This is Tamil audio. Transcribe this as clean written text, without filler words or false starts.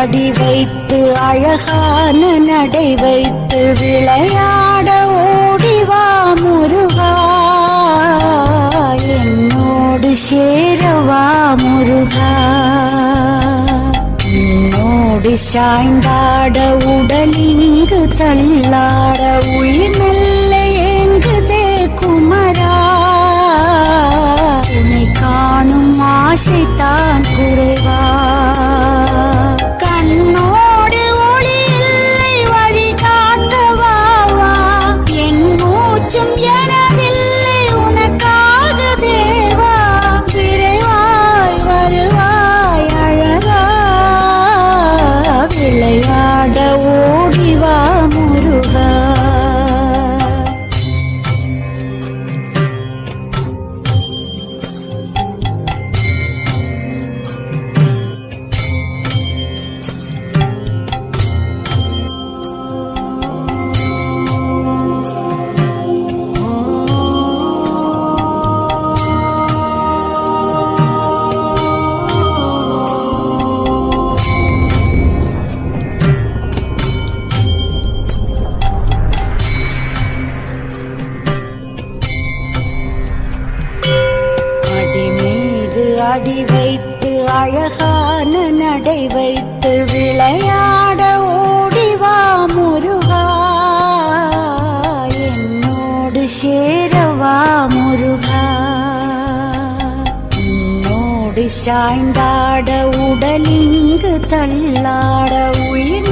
அடி வைத்து அழகான நடை வைத்து விளையாட ஓடிவா முருகா, என்னோடு சேரவா முருகா. என்னோடு சாய்ந்தாட உடலிங்கு தள்ளாட உயிர் மெல்ல ஏங்குதே குமரா, உன்னை காணும் ஆசைத்தான் குறைவா. கண்ணோடு ஒளி இல்லை வழி காட்டவா, என் மூச்சும் எனதில்லை உனக்காக தேவா. விரைவாய் வருவாய் அழகா, விளையாட ஓடிவா முருகா. அடி வைத்து அழகான நடை வைத்து விளையாட ஓடிவா முருகா, என்னோடு சேரவா முருகா. என்னோடு சாய்ந்தாட உடலிங்கு தள்ளாட உயிர்